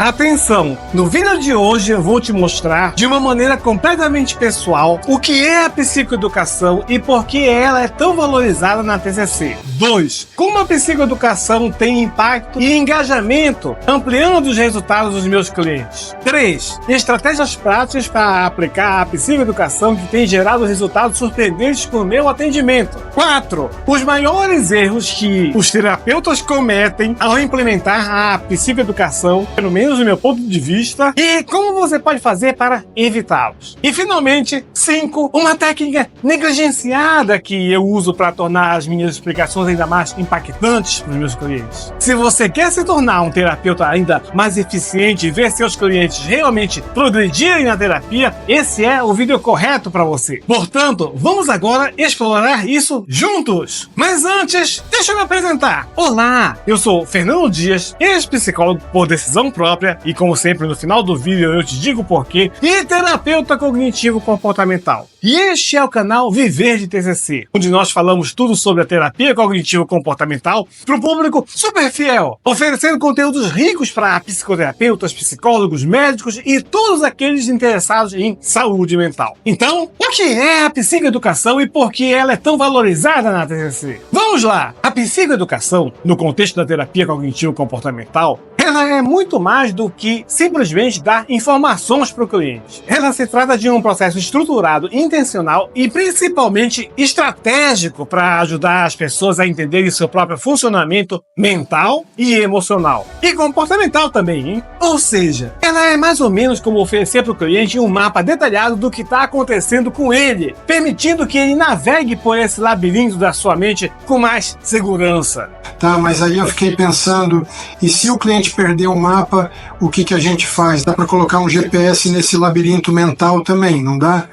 Atenção! No vídeo de hoje eu vou te mostrar de uma maneira completamente pessoal o que é a psicoeducação e por que ela é tão valorizada na TCC. 2. Como a psicoeducação tem impacto e engajamento, ampliando os resultados dos meus clientes. 3. Estratégias práticas para aplicar a psicoeducação que tem gerado resultados surpreendentes com o meu atendimento. 4. Os maiores erros que os terapeutas cometem ao implementar a psicoeducação, pelo menos do meu ponto de vista, e como você pode fazer para evitá-los. E finalmente, 5. Uma técnica negligenciada que eu uso para tornar as minhas explicações ainda mais impactantes para os meus clientes. Se você quer se tornar um terapeuta ainda mais eficiente e ver seus clientes realmente progredirem na terapia, esse é o vídeo correto para você. Portanto, vamos agora explorar isso juntos. Mas antes, deixa eu me apresentar. Olá, eu sou Fernando Dias, ex-psicólogo por decisão própria, e como sempre no final do vídeo eu te digo porquê, e terapeuta cognitivo comportamental. E este é o canal Viver de TCC, onde nós falamos tudo sobre a terapia cognitivo comportamental para o público super fiel, oferecendo conteúdos ricos para psicoterapeutas, psicólogos, médicos e todos aqueles interessados em saúde mental. Então, o que é a psicoeducação e por que ela é tão valorizada na TCC? Vamos lá! A psicoeducação, no contexto da terapia cognitivo comportamental, ela é muito mais do que simplesmente dar informações para o cliente. Ela se trata de um processo estruturado, intencional e principalmente estratégico para ajudar as pessoas a entenderem seu próprio funcionamento mental e emocional. E comportamental também, hein? Ou seja, ela é mais ou menos como oferecer para o cliente um mapa detalhado do que está acontecendo com ele, permitindo que ele navegue por esse labirinto da sua mente com mais segurança. Tá, mas aí eu fiquei pensando, e se o cliente perder o mapa, o que a gente faz? Dá para colocar um GPS nesse labirinto mental também, não dá?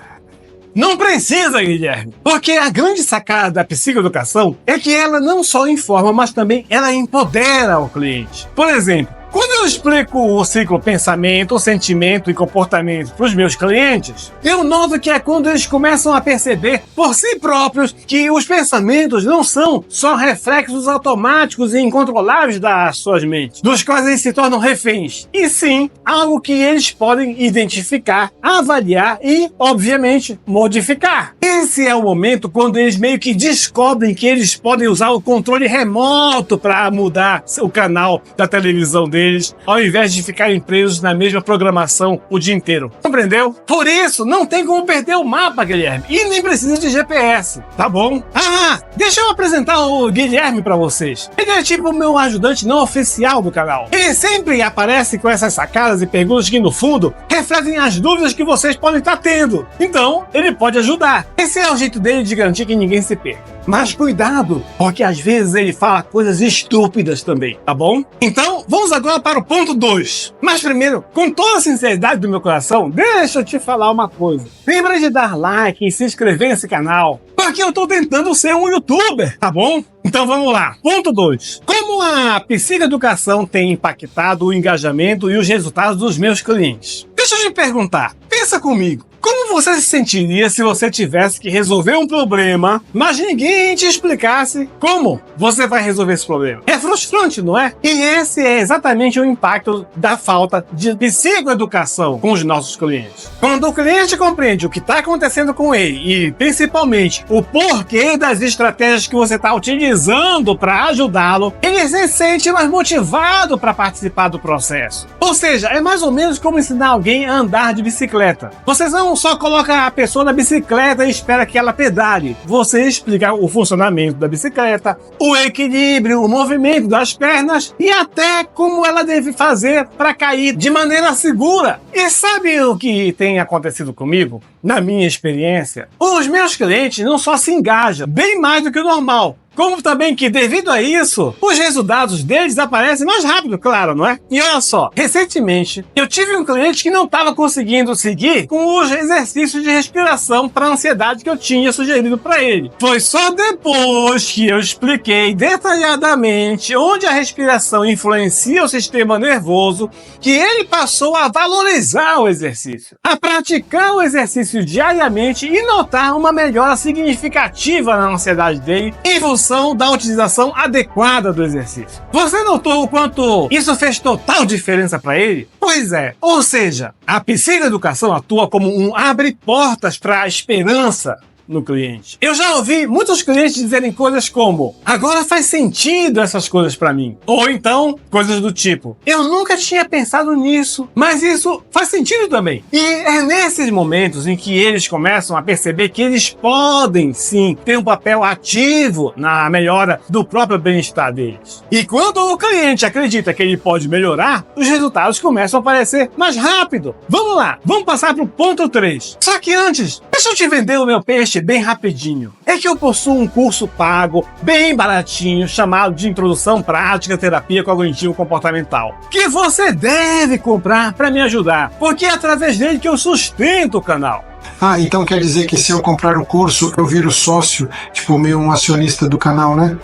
Não precisa, Guilherme, porque a grande sacada da psicoeducação é que ela não só informa, mas também ela empodera o cliente. Por exemplo, quando eu explico o ciclo pensamento, sentimento e comportamento para os meus clientes, eu noto que é quando eles começam a perceber por si próprios que os pensamentos não são só reflexos automáticos e incontroláveis das suas mentes, dos quais eles se tornam reféns, e sim algo que eles podem identificar, avaliar e, obviamente, modificar. Esse é o momento quando eles meio que descobrem que eles podem usar o controle remoto para mudar o canal da televisão deles, ao invés de ficarem presos na mesma programação o dia inteiro. Compreendeu? Por isso, não tem como perder o mapa, Guilherme, e nem precisa de GPS, tá bom? Ah, deixa eu apresentar o Guilherme para vocês. Ele é tipo o meu ajudante não oficial do canal. Ele sempre aparece com essas sacadas e perguntas que, no fundo, refletem as dúvidas que vocês podem estar tendo. Então, ele pode ajudar. Esse é o jeito dele de garantir que ninguém se perca. Mas cuidado, porque às vezes ele fala coisas estúpidas também, tá bom? Então, vamos agora para o ponto 2. Mas primeiro, com toda a sinceridade do meu coração, deixa eu te falar uma coisa. Lembra de dar like e se inscrever nesse canal, porque eu tô tentando ser um youtuber, tá bom? Então vamos lá. Ponto 2. Como a psicoeducação tem impactado o engajamento e os resultados dos meus clientes? Deixa eu te perguntar, pensa comigo. Como você se sentiria se você tivesse que resolver um problema, mas ninguém te explicasse como você vai resolver esse problema? É frustrante, não é? E esse é exatamente o impacto da falta de psicoeducação com os nossos clientes. Quando o cliente compreende o que está acontecendo com ele e, principalmente, o porquê das estratégias que você está utilizando para ajudá-lo, ele se sente mais motivado para participar do processo. Ou seja, é mais ou menos como ensinar alguém a andar de bicicleta. Vocês não só coloca a pessoa na bicicleta e espera que ela pedale. Você explica o funcionamento da bicicleta, o equilíbrio, o movimento das pernas e até como ela deve fazer para cair de maneira segura. E sabe o que tem acontecido comigo? Na minha experiência, os meus clientes não só se engajam, bem mais do que o normal, como também que, devido a isso, os resultados deles aparecem mais rápido, claro, não é? E olha só, recentemente, eu tive um cliente que não estava conseguindo seguir com os exercícios de respiração para a ansiedade que eu tinha sugerido para ele. Foi só depois que eu expliquei detalhadamente onde a respiração influencia o sistema nervoso que ele passou a valorizar o exercício, a praticar o exercício diariamente e notar uma melhora significativa na ansiedade dele. E você noção da utilização adequada do exercício. Você notou o quanto isso fez total diferença para ele? Pois é. Ou seja, a psicoeducação atua como um abre-portas para a esperança no cliente. Eu já ouvi muitos clientes dizerem coisas como: agora faz sentido essas coisas para mim. Ou então, coisas do tipo: eu nunca tinha pensado nisso, mas isso faz sentido também. E é nesses momentos em que eles começam a perceber que eles podem sim ter um papel ativo na melhora do próprio bem-estar deles. E quando o cliente acredita que ele pode melhorar, os resultados começam a aparecer mais rápido. Vamos lá, vamos passar para o ponto 3. Só que antes, deixa eu te vender o meu peixe bem rapidinho. É que eu possuo um curso pago, bem baratinho, chamado de Introdução Prática à Terapia Cognitivo-Comportamental, que você deve comprar para me ajudar, porque é através dele que eu sustento o canal. Ah, então quer dizer que se eu comprar o curso, eu viro sócio, tipo meio um acionista do canal, né?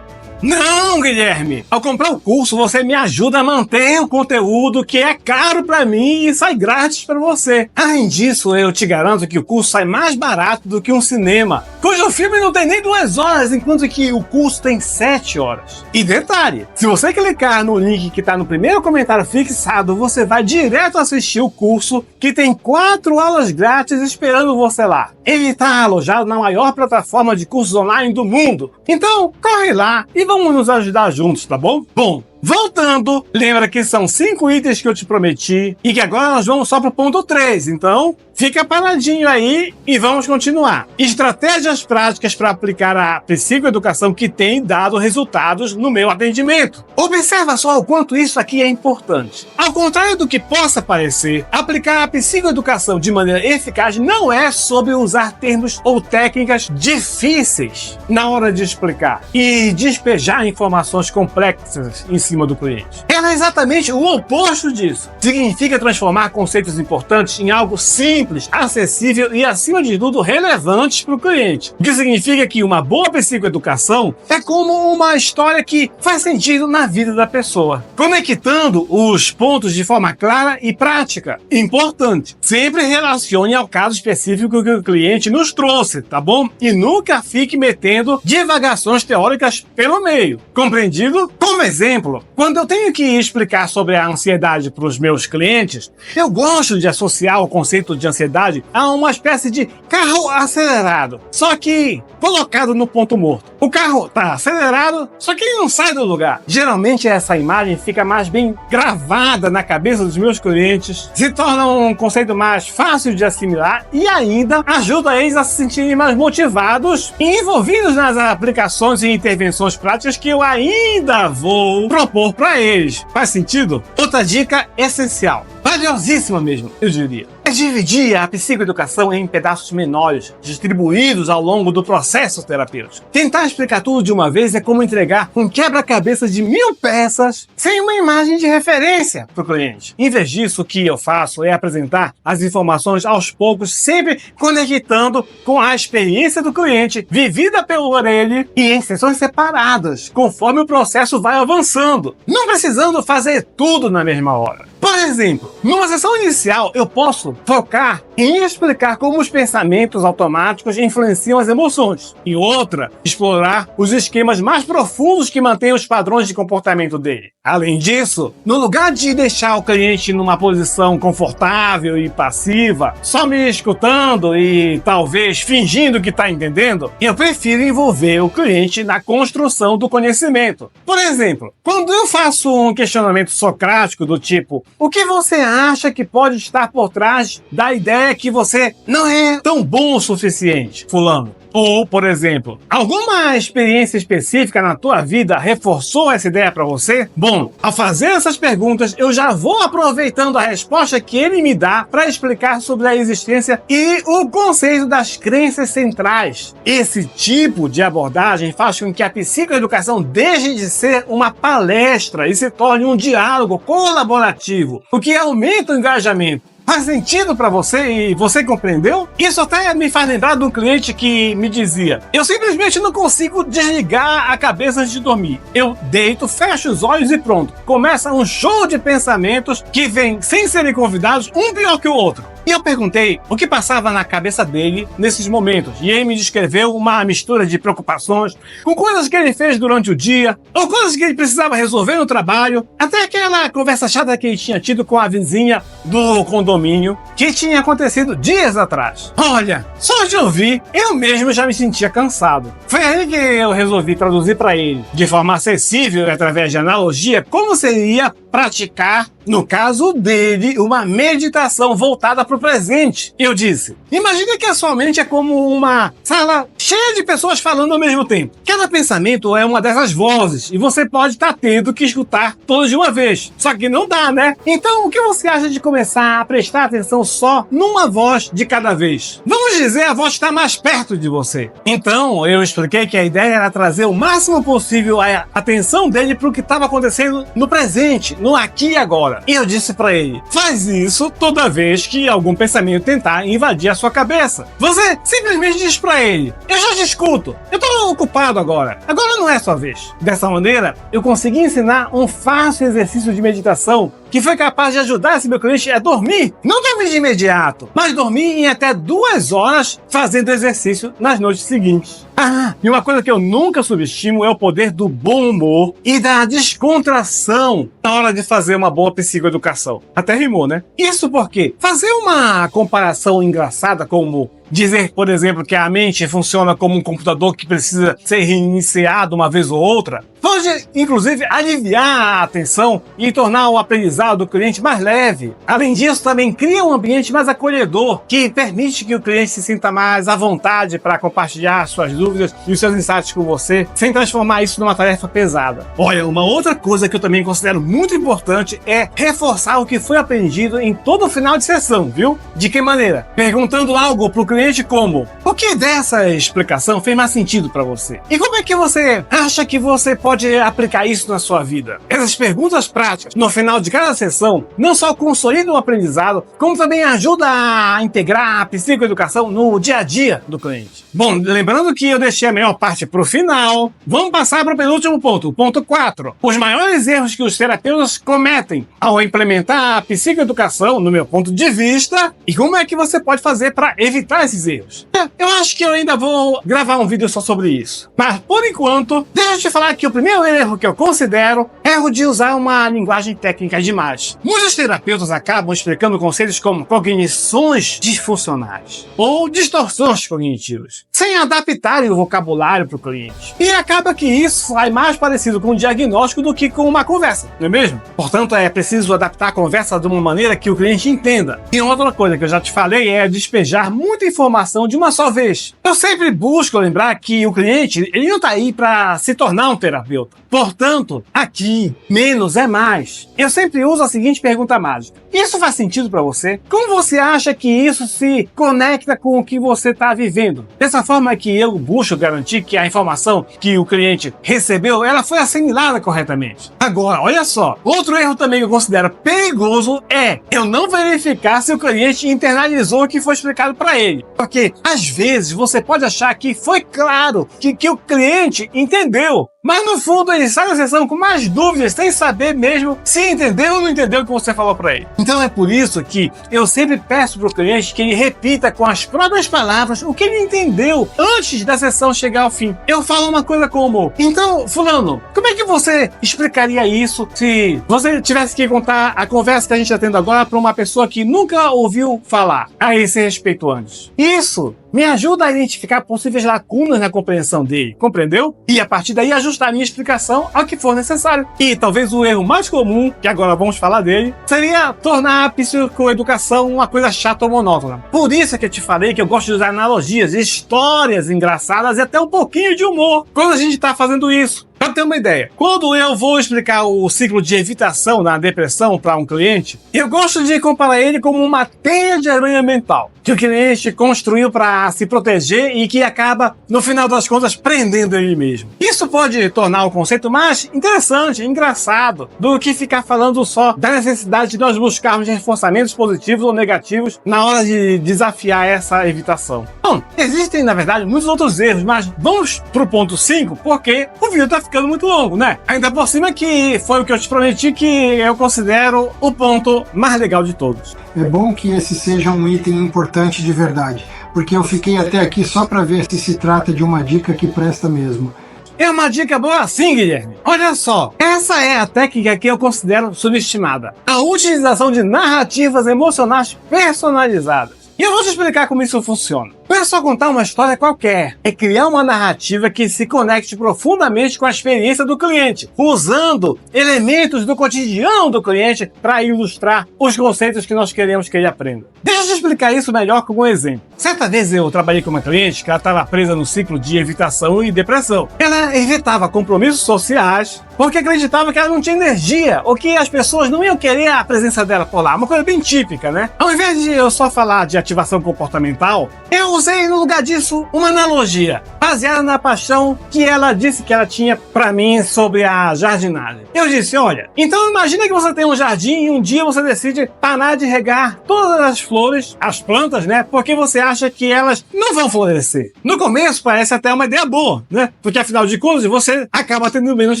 Não, Guilherme! Ao comprar o curso, você me ajuda a manter o conteúdo que é caro para mim e sai grátis para você. Além disso, eu te garanto que o curso sai mais barato do que um cinema, cujo filme não tem nem 2 horas, enquanto que o curso tem 7 horas. E detalhe, se você clicar no link que está no primeiro comentário fixado, você vai direto assistir o curso, que tem 4 aulas grátis esperando você lá. Ele está alojado na maior plataforma de cursos online do mundo. Então, corre lá e vamos nos ajudar juntos, tá bom? Bom, voltando, lembra que são 5 itens que eu te prometi e que agora nós vamos só pro ponto 3, então fica paradinho aí e vamos continuar. Estratégias práticas para aplicar a psicoeducação que tem dado resultados no meu atendimento. Observa só o quanto isso aqui é importante. Ao contrário do que possa parecer, aplicar a psicoeducação de maneira eficaz não é sobre usar termos ou técnicas difíceis na hora de explicar e despejar informações complexas em cima do cliente. Ela é exatamente o oposto disso. Significa transformar conceitos importantes em algo simples, acessível e, acima de tudo, relevantes para o cliente. O que significa que uma boa psicoeducação é como uma história que faz sentido na vida da pessoa, conectando os pontos de forma clara e prática. Importante, sempre relacione ao caso específico que o cliente nos trouxe, tá bom? E nunca fique metendo divagações teóricas pelo meio. Compreendido? Como exemplo, quando eu tenho que explicar sobre a ansiedade para os meus clientes, eu gosto de associar o conceito de ansiedade a uma espécie de carro acelerado, só que colocado no ponto morto. O carro está acelerado, só que ele não sai do lugar. Geralmente essa imagem fica mais bem gravada na cabeça dos meus clientes, se torna um conceito mais fácil de assimilar e ainda ajuda eles a se sentirem mais motivados e envolvidos nas aplicações e intervenções práticas que eu ainda vou propor para eles. Faz sentido? Outra dica essencial, valiosíssima mesmo, eu diria, é dividir a psicoeducação em pedaços menores, distribuídos ao longo do processo terapêutico. Tentar explicar tudo de uma vez é como entregar um quebra-cabeça de 1000 peças sem uma imagem de referência para o cliente. Em vez disso, o que eu faço é apresentar as informações aos poucos, sempre conectando com a experiência do cliente, vivida por ele e em sessões separadas, conforme o processo vai avançando, não precisando fazer tudo na mesma hora. Por exemplo, numa sessão inicial, eu posso focar em explicar como os pensamentos automáticos influenciam as emoções. E outra, explorar os esquemas mais profundos que mantêm os padrões de comportamento dele. Além disso, no lugar de deixar o cliente numa posição confortável e passiva, só me escutando e talvez fingindo que está entendendo, eu prefiro envolver o cliente na construção do conhecimento. Por exemplo, quando eu faço um questionamento socrático do tipo: o que você acha que pode estar por trás da ideia que você não é tão bom o suficiente, fulano? Ou, por exemplo, alguma experiência específica na tua vida reforçou essa ideia para você? Bom, ao fazer essas perguntas, eu já vou aproveitando a resposta que ele me dá para explicar sobre a existência e o conceito das crenças centrais. Esse tipo de abordagem faz com que a psicoeducação deixe de ser uma palestra e se torne um diálogo colaborativo, o que aumenta o engajamento. Faz sentido para você e você compreendeu? Isso até me faz lembrar de um cliente que me dizia: eu simplesmente não consigo desligar a cabeça antes de dormir. Eu deito, fecho os olhos e pronto. Começa um show de pensamentos que vêm sem serem convidados, um pior que o outro. E eu perguntei o que passava na cabeça dele nesses momentos. E ele me descreveu uma mistura de preocupações com coisas que ele fez durante o dia, ou coisas que ele precisava resolver no trabalho, até aquela conversa chata que ele tinha tido com a vizinha do condomínio, que tinha acontecido dias atrás. Olha, só de ouvir, eu mesmo já me sentia cansado. Foi aí que eu resolvi traduzir para ele, de forma acessível e através de analogia, como seria praticar, no caso dele, uma meditação voltada para o presente. Eu disse, imagine que a sua mente é como uma sala cheia de pessoas falando ao mesmo tempo. Cada pensamento é uma dessas vozes e você pode estar tendo que escutar todas de uma vez. Só que não dá, né? Então, o que você acha de começar a prestar atenção só numa voz de cada vez? Vamos dizer, a voz está mais perto de você. Então, eu expliquei que a ideia era trazer o máximo possível a atenção dele para o que estava acontecendo no presente, no aqui e agora. E eu disse para ele, faz isso toda vez que algum pensamento tentar invadir a sua cabeça. Você simplesmente diz para ele, eu já te escuto, eu tô ocupado agora não é sua vez. Dessa maneira, eu consegui ensinar um fácil exercício de meditação que foi capaz de ajudar esse meu cliente a dormir. Não dormir de imediato, mas dormir em até 2 horas fazendo exercício nas noites seguintes. Ah, e uma coisa que eu nunca subestimo é o poder do bom humor e da descontração na hora de fazer uma boa psicoeducação. Até rimou, né? Isso porque fazer uma comparação engraçada como dizer, por exemplo, que a mente funciona como um computador que precisa ser reiniciado uma vez ou outra, pode, inclusive, aliviar a atenção e tornar o aprendizado do cliente mais leve. Além disso, também cria um ambiente mais acolhedor, que permite que o cliente se sinta mais à vontade para compartilhar suas dúvidas e os seus insights com você, sem transformar isso numa tarefa pesada. Olha, uma outra coisa que eu também considero muito importante é reforçar o que foi aprendido em todo o final de sessão, viu? De que maneira? Perguntando algo para o cliente como, o que dessa explicação fez mais sentido para você? E como é que você acha que você pode aplicar isso na sua vida? Essas perguntas práticas no final de cada sessão não só consolidam o aprendizado, como também ajudam a integrar a psicoeducação no dia a dia do cliente. Bom, lembrando que eu deixei a melhor parte para o final, vamos passar para o penúltimo ponto, o ponto 4. Os maiores erros que os terapeutas cometem ao implementar a psicoeducação, no meu ponto de vista, e como é que você pode fazer para evitar esses erros. Eu acho que eu ainda vou gravar um vídeo só sobre isso. Mas, por enquanto, deixa eu te falar que o primeiro erro que eu considero é o de usar uma linguagem técnica demais. Muitos terapeutas acabam explicando conceitos como cognições disfuncionais ou distorções cognitivas, sem adaptarem o vocabulário para o cliente. E acaba que isso sai mais parecido com um diagnóstico do que com uma conversa, não é mesmo? Portanto, é preciso adaptar a conversa de uma maneira que o cliente entenda. E outra coisa que eu já te falei é despejar muita informação de uma só vez. Eu sempre busco lembrar que o cliente, ele não está aí para se tornar um terapeuta. Portanto, aqui, menos é mais. Eu sempre uso a seguinte pergunta mágica. Isso faz sentido para você? Como você acha que isso se conecta com o que você está vivendo? Dessa forma que eu busco garantir que a informação que o cliente recebeu, ela foi assimilada corretamente. Agora, olha só. Outro erro também que eu considero perigoso é eu não verificar se o cliente internalizou o que foi explicado para ele. Porque, às vezes, você pode achar que foi claro, que o cliente entendeu. Mas no fundo ele sai da sessão com mais dúvidas, sem saber mesmo se entendeu ou não entendeu o que você falou para ele. Então é por isso que eu sempre peço para o cliente que ele repita com as próprias palavras o que ele entendeu antes da sessão chegar ao fim. Eu falo uma coisa como, então, fulano, como é que você explicaria isso se você tivesse que contar a conversa que a gente está tendo agora para uma pessoa que nunca ouviu falar a esse respeito antes? Isso me ajuda a identificar possíveis lacunas na compreensão dele, compreendeu? E a partir daí ajustar a minha explicação ao que for necessário. E talvez o erro mais comum, que agora vamos falar dele, seria tornar a psicoeducação uma coisa chata ou monótona. Por isso é que eu te falei que eu gosto de usar analogias, histórias engraçadas e até um pouquinho de humor quando a gente está fazendo isso. Para ter uma ideia, quando eu vou explicar o ciclo de evitação na depressão para um cliente, eu gosto de comparar ele como uma teia de aranha mental que o cliente construiu para se proteger e que acaba, no final das contas, prendendo ele mesmo. Isso pode tornar o conceito mais interessante, engraçado, do que ficar falando só da necessidade de nós buscarmos reforçamentos positivos ou negativos na hora de desafiar essa evitação. Bom, existem, na verdade, muitos outros erros, mas vamos pro ponto 5, porque o vídeo tá ficando muito longo, né? Ainda por cima que foi o que eu te prometi, que eu considero o ponto mais legal de todos. É bom que esse seja um item importante de verdade, porque eu fiquei até aqui só para ver se trata de uma dica que presta mesmo. É uma dica boa sim, Guilherme. Olha só, essa é a técnica que eu considero subestimada. A utilização de narrativas emocionais personalizadas. E eu vou te explicar como isso funciona. Não é só contar uma história qualquer, é criar uma narrativa que se conecte profundamente com a experiência do cliente, usando elementos do cotidiano do cliente para ilustrar os conceitos que nós queremos que ele aprenda. Deixa eu te explicar isso melhor com um exemplo. Certa vez eu trabalhei com uma cliente que ela estava presa no ciclo de evitação e depressão. Ela evitava compromissos sociais porque acreditava que ela não tinha energia ou que as pessoas não iam querer a presença dela por lá. Uma coisa bem típica, né? Ao invés de eu só falar de ativação comportamental, eu usei no lugar disso uma analogia, baseada na paixão que ela disse que ela tinha pra mim sobre a jardinagem. Eu disse, olha, então imagina que você tem um jardim e um dia você decide parar de regar todas as flores, as plantas, né? Porque você acha que elas não vão florescer. No começo parece até uma ideia boa, né? Porque afinal de contas você acaba tendo menos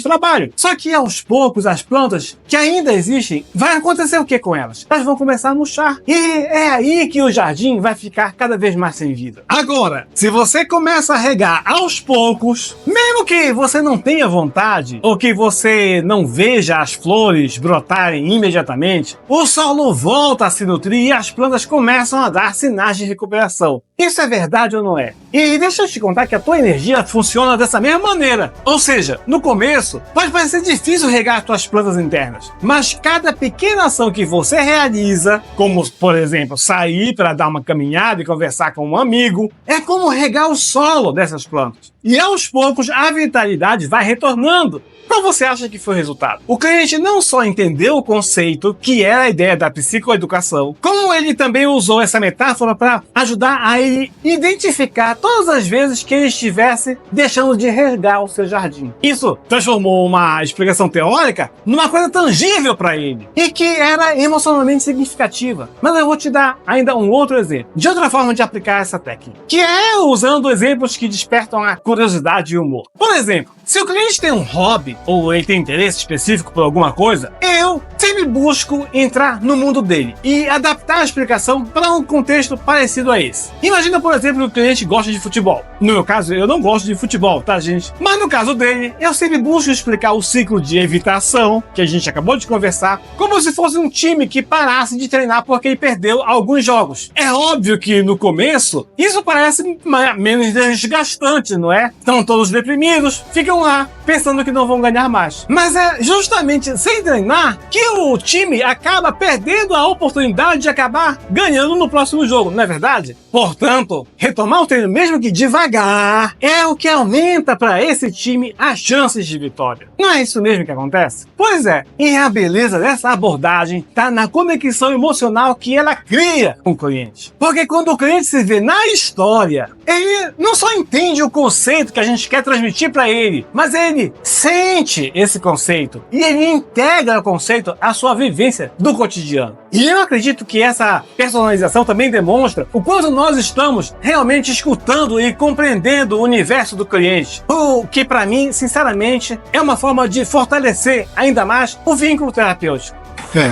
trabalho. Só que aos poucos as plantas que ainda existem, vai acontecer o que com elas? Elas vão começar a murchar. E é aí que o jardim vai ficar cada vez mais sem vida. Agora, se você começa a regar aos poucos, mesmo que você não tenha vontade, ou que você não veja as flores brotarem imediatamente, o solo volta a se nutrir e as plantas começam a dar sinais de recuperação. Isso é verdade ou não é? E deixa eu te contar que a tua energia funciona dessa mesma maneira. Ou seja, no começo, pode parecer difícil regar as tuas plantas internas, mas cada pequena ação que você realiza, como, por exemplo, sair para dar uma caminhada e conversar com um amigo, é como regar o solo dessas plantas. E aos poucos, a vitalidade vai retornando. Qual você acha que foi o resultado? O cliente não só entendeu o conceito, que é a ideia da psicoeducação, como ele também usou essa metáfora para ajudar a ele identificar todas as vezes que ele estivesse deixando de regar o seu jardim. Isso transformou uma explicação teórica numa coisa tangível para ele e que era emocionalmente significativa. Mas eu vou te dar ainda um outro exemplo de outra forma de aplicar essa técnica, que é usando exemplos que despertam a curiosidade e o humor. Por exemplo, se o cliente tem um hobby ou ele tem interesse específico por alguma coisa, eu sempre busco entrar no mundo dele e adaptar a explicação para um contexto parecido a esse. Imagina, por exemplo, que o cliente gosta de futebol. No meu caso, eu não gosto de futebol, tá, gente? Mas no caso dele, eu sempre busco explicar o ciclo de evitação, que a gente acabou de conversar, como se fosse um time que parasse de treinar porque ele perdeu alguns jogos. É óbvio que no começo, isso parece menos desgastante, não é? Estão todos deprimidos, ficam lá pensando que não vão ganhar mais. Mas é justamente sem treinar que o time acaba perdendo a oportunidade de acabar ganhando no próximo jogo, não é verdade? Portanto, retomar o treino, mesmo que devagar, é o que aumenta para esse time as chances de vitória. Não é isso mesmo que acontece? Pois é, e a beleza dessa abordagem está na conexão emocional que ela cria com o cliente. Porque quando o cliente se vê na história, ele não só entende o conceito que a gente quer transmitir para ele, mas ele sente esse conceito e ele integra o conceito à sua vivência do cotidiano. E eu acredito que essa personalização também demonstra o quanto nós estamos realmente escutando e compreendendo o universo do cliente. O que, para mim, sinceramente, é uma forma de fortalecer ainda mais o vínculo terapêutico.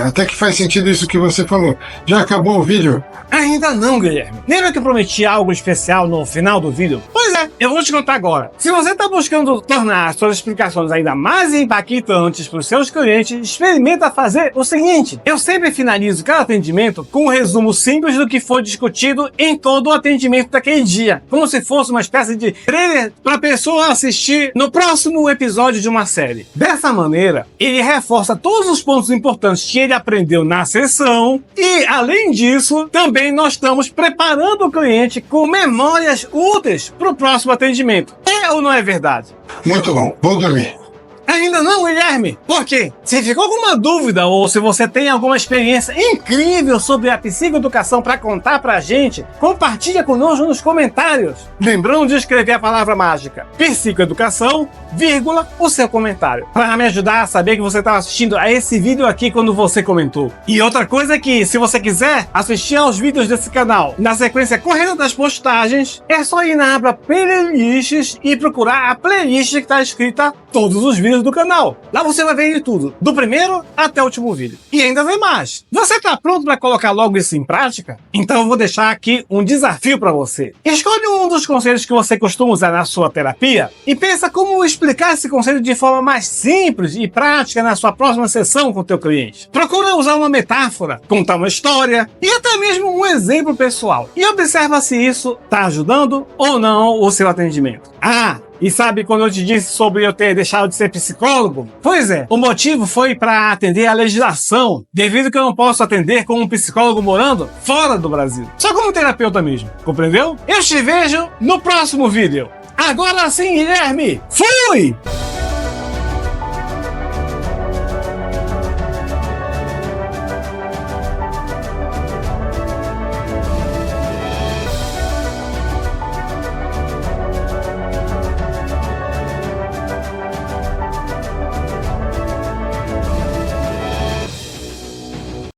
Até que faz sentido isso que você falou. Já acabou o vídeo? Ainda não, Guilherme. Lembra que eu prometi algo especial no final do vídeo? Pois é, eu vou te contar agora. Se você está buscando tornar as suas explicações ainda mais impactantes para os seus clientes, experimenta fazer o seguinte. Eu sempre finalizo cada atendimento com um resumo simples do que foi discutido em todo o atendimento daquele dia. Como se fosse uma espécie de trailer para a pessoa assistir no próximo episódio de uma série. Dessa maneira, ele reforça todos os pontos importantes que ele aprendeu na sessão e, além disso, também nós estamos preparando o cliente com memórias úteis para o próximo atendimento. É ou não é verdade? Muito bom. Vou dormir. Ainda não, Guilherme? Por quê? Se ficou alguma dúvida ou se você tem alguma experiência incrível sobre a psicoeducação para contar pra gente, compartilha conosco nos comentários. Lembrando de escrever a palavra mágica psicoeducação, vírgula, o seu comentário, para me ajudar a saber que você estava assistindo a esse vídeo aqui quando você comentou. E outra coisa é que, se você quiser assistir aos vídeos desse canal na sequência correta das postagens, é só ir na aba playlists e procurar a playlist que está escrita todos os vídeos do canal. Lá você vai ver de tudo, do primeiro até o último vídeo. E ainda vem mais. Você está pronto para colocar logo isso em prática? Então eu vou deixar aqui um desafio para você. Escolhe um dos conselhos que você costuma usar na sua terapia e pensa como explicar esse conselho de forma mais simples e prática na sua próxima sessão com o teu cliente. Procura usar uma metáfora, contar uma história e até mesmo um exemplo pessoal. E observa se isso está ajudando ou não o seu atendimento. E sabe quando eu te disse sobre eu ter deixado de ser psicólogo? Pois é, o motivo foi para atender a legislação, devido que eu não posso atender como um psicólogo morando fora do Brasil. Só como terapeuta mesmo, compreendeu? Eu te vejo no próximo vídeo. Agora sim, Guilherme! Fui!